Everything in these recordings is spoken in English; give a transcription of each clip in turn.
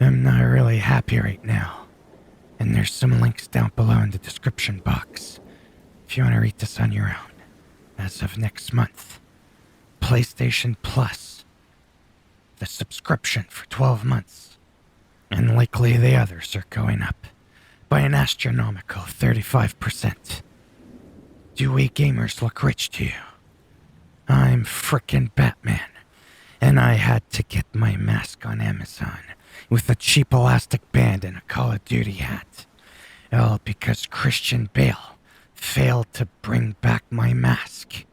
I'm not really happy right now. And there's some links down below in the description box if you want to read this on your own. As of next month, PlayStation Plus, the subscription for 12 months, and likely the others are going up by an astronomical 35%. Do we gamers look rich to you? I'm frickin' Batman, and I had to get my mask on Amazon with a cheap elastic band and a Call of Duty hat. All because Christian Bale failed to bring back my mask.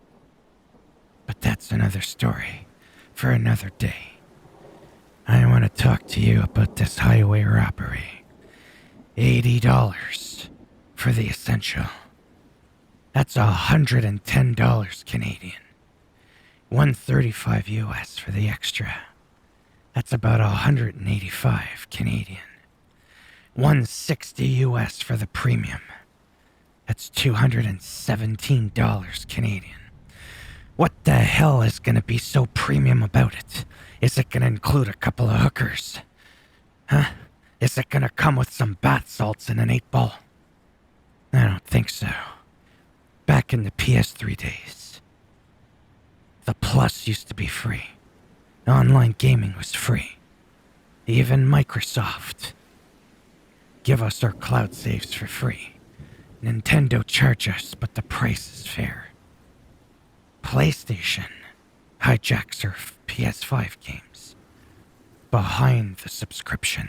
But that's another story for another day. I want to talk to you about this highway robbery. $80 for the essential. That's $110 Canadian. $135 US for the extra. That's about $185 Canadian. $160 US for the premium. That's $217 Canadian. What the hell is gonna be so premium about it? Is it gonna include a couple of hookers? Huh? Is it gonna come with some bath salts and an 8-ball? I don't think so. Back in the PS3 days, the Plus used to be free. Online gaming was free. Even Microsoft. Give us our cloud saves for free. Nintendo charge us, but the price is fair. PlayStation hijacks our PS5 games. Behind the subscription.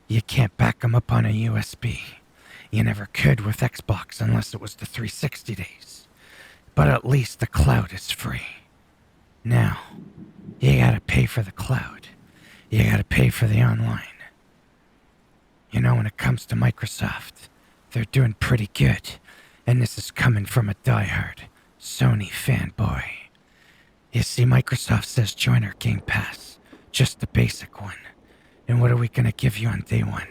You can't back them up on a USB. You never could with Xbox unless it was the 360 days. But at least the cloud is free. Now, you gotta pay for the cloud. You gotta pay for the online. You know, when it comes to Microsoft, they're doing pretty good. And this is coming from a diehard Sony fanboy. You see, Microsoft says join our Game Pass. Just the basic one. And what are we gonna give you on day one?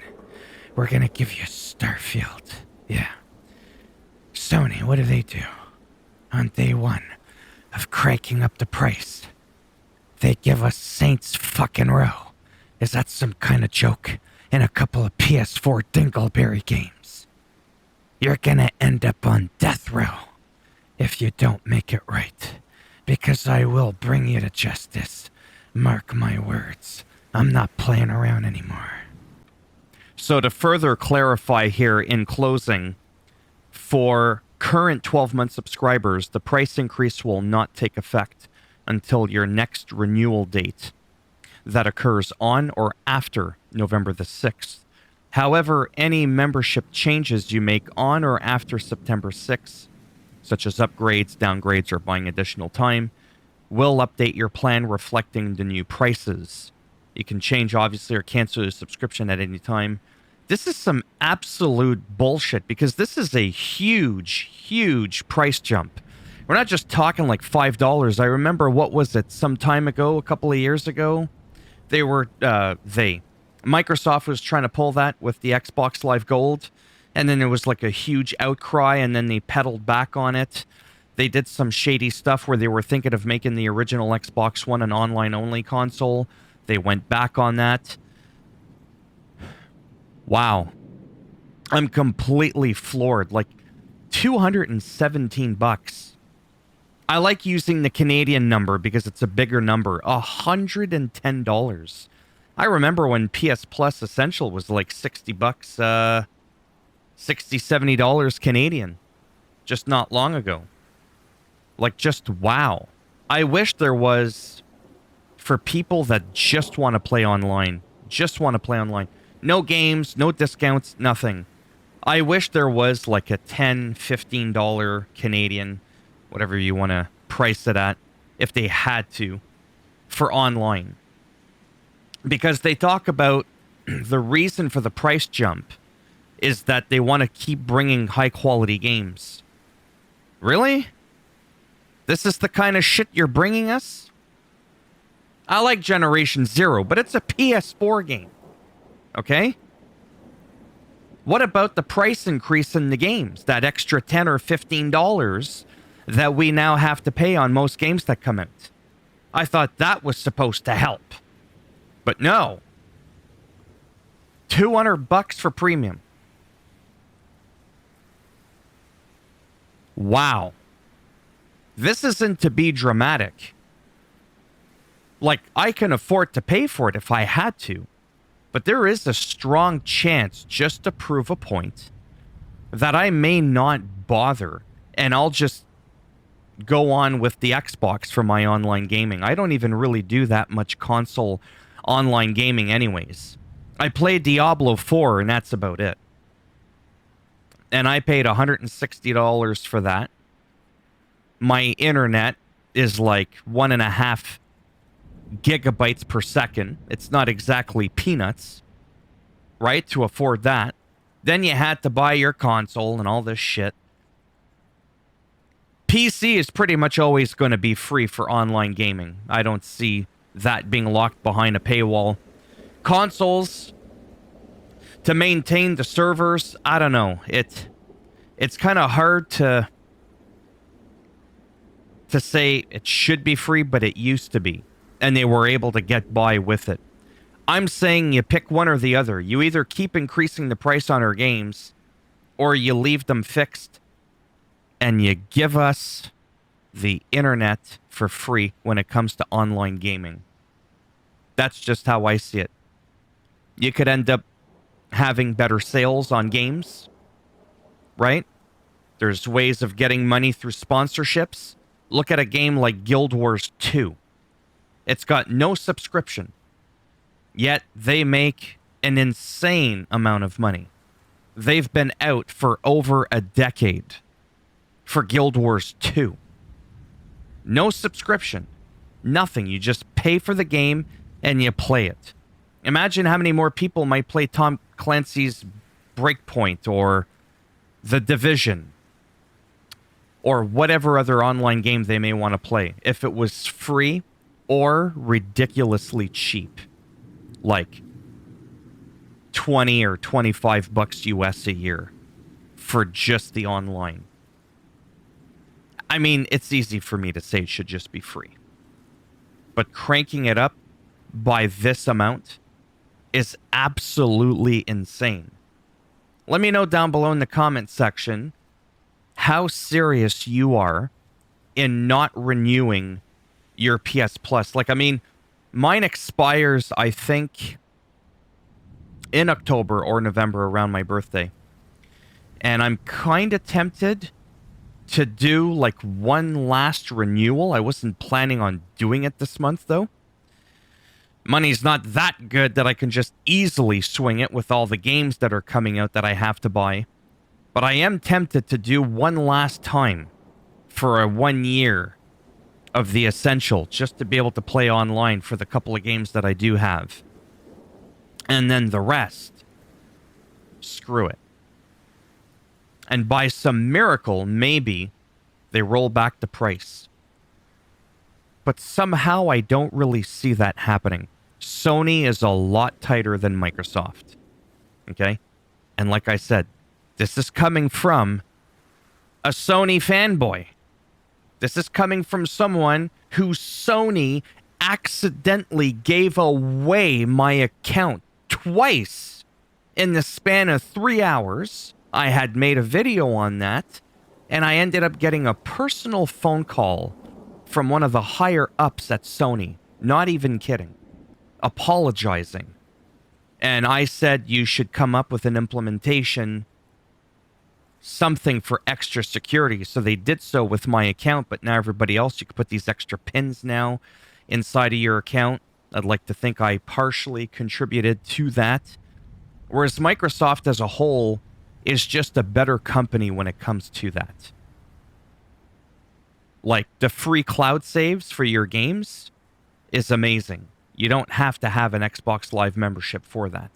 We're gonna give you Starfield. Yeah. Sony, what do they do? On day one of cranking up the price, they give us Saints fucking Row. Is that some kind of joke? And a couple of PS4 dingleberry games. You're gonna end up on death row if you don't make it right. Because I will bring you to justice. Mark my words. I'm not playing around anymore. So to further clarify here in closing, for current 12-month subscribers, the price increase will not take effect until your next renewal date that occurs on or after November the 6th. However, any membership changes you make on or after September 6th, such as upgrades, downgrades, or buying additional time, will update your plan reflecting the new prices. You can change, obviously, or cancel your subscription at any time. This is some absolute bullshit because this is a huge, huge price jump. We're not just talking like $5. I remember, what was it, some time ago, a couple of years ago? Microsoft was trying to pull that with the Xbox Live Gold, and then there was like a huge outcry, and then they pedaled back on it. They did some shady stuff where they were thinking of making the original Xbox One an online-only console. They went back on that. Wow. I'm completely floored. Like, $217. I like using the Canadian number because it's a bigger number. $110. I remember when PS Plus Essential was like $60, $60, $70 Canadian, just not long ago. Like, just wow. I wish there was, for people that just want to play online, no games, no discounts, nothing. I wish there was like a $10, $15 Canadian, whatever you want to price it at, if they had to, for online. Because they talk about the reason for the price jump is that they want to keep bringing high quality games. Really? This is the kind of shit you're bringing us? I like Generation Zero, but it's a PS4 game. Okay? What about the price increase in the games? That extra $10 or $15 that we now have to pay on most games that come out. I thought that was supposed to help. But no. $200 for premium. Wow. This isn't to be dramatic. Like, I can afford to pay for it if I had to. But there is a strong chance, just to prove a point, that I may not bother. And I'll just go on with the Xbox for my online gaming. I don't even really do that much console online gaming anyways. I play Diablo 4 and that's about it. And I paid $160 for that. My internet is like 1.5 gigabytes per second. It's not exactly peanuts, right? To afford that. Then you had to buy your console and all this shit. PC is pretty much always going to be free for online gaming. I don't see that being locked behind a paywall. Consoles, to maintain the servers, I don't know. It's kind of hard to say it should be free, but it used to be. And they were able to get by with it. I'm saying you pick one or the other. You either keep increasing the price on our games, or you leave them fixed, and you give us the internet for free when it comes to online gaming. That's just how I see it. You could end up having better sales on games, right? There's ways of getting money through sponsorships. Look at a game like Guild Wars 2. It's got no subscription, yet they make an insane amount of money. They've been out for over a decade for Guild Wars 2. No subscription, nothing. You just pay for the game and you play it. Imagine how many more people might play Tom Clancy's Breakpoint or The Division or whatever other online game they may want to play if it was free or ridiculously cheap, like 20 or 25 bucks US a year for just the online. I mean, it's easy for me to say it should just be free. But cranking it up by this amount is absolutely insane. Let me know down below in the comment section how serious you are in not renewing your PS Plus. Like, I mean, mine expires, I think, in October or November around my birthday. And I'm kind of tempted to do like one last renewal. I wasn't planning on doing it this month though. Money's not that good that I can just easily swing it with all the games that are coming out that I have to buy. But I am tempted to do one last time for a 1 year of the essential, just to be able to play online for the couple of games that I do have. And then the rest, screw it. And by some miracle, maybe they roll back the price. But somehow I don't really see that happening. Sony is a lot tighter than Microsoft. Okay? And like I said, this is coming from a Sony fanboy. This is coming from someone who Sony accidentally gave away my account twice in the span of 3 hours. I had made a video on that, and I ended up getting a personal phone call from one of the higher ups at Sony. Not even kidding. Apologizing. And I said you should come up with an implementation, something for extra security. So they did so with my account, but now everybody else, you can put these extra pins now inside of your account. I'd like to think I partially contributed to that. Whereas Microsoft as a whole is just a better company when it comes to that. Like, the free cloud saves for your games is amazing. You don't have to have an Xbox Live membership for that.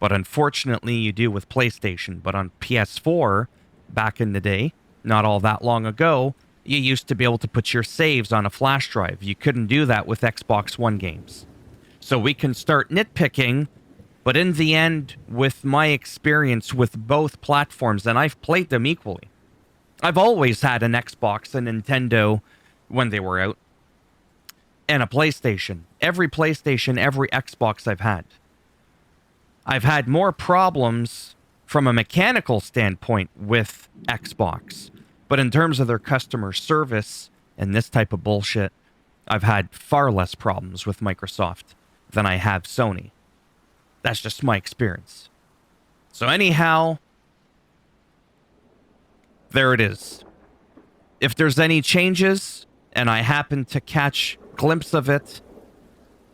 But unfortunately, you do with PlayStation. But on PS4, back in the day, not all that long ago, you used to be able to put your saves on a flash drive. You couldn't do that with Xbox One games. So we can start nitpicking, but in the end, with my experience with both platforms, and I've played them equally. I've always had an Xbox, a Nintendo when they were out, and a PlayStation. Every PlayStation, every Xbox I've had. I've had more problems from a mechanical standpoint with Xbox. But in terms of their customer service and this type of bullshit, I've had far less problems with Microsoft than I have Sony. That's just my experience. So anyhow, there it is. If there's any changes and I happen to catch a glimpse of it,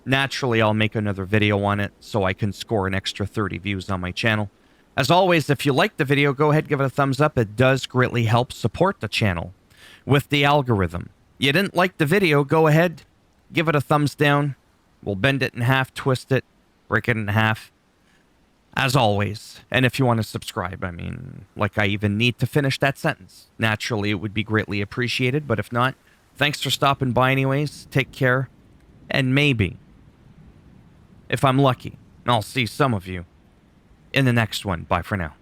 naturally I'll make another video on it so I can score an extra 30 views on my channel. As always, if you liked the video, go ahead, give it a thumbs up. It does greatly help support the channel with the algorithm. You didn't like the video, go ahead, give it a thumbs down. We'll bend it in half, twist it, break it in half. As always. And if you want to subscribe, I mean, like I even need to finish that sentence. Naturally, it would be greatly appreciated, but if not, thanks for stopping by anyways. Take care. And maybe, if I'm lucky, I'll see some of you in the next one. Bye for now.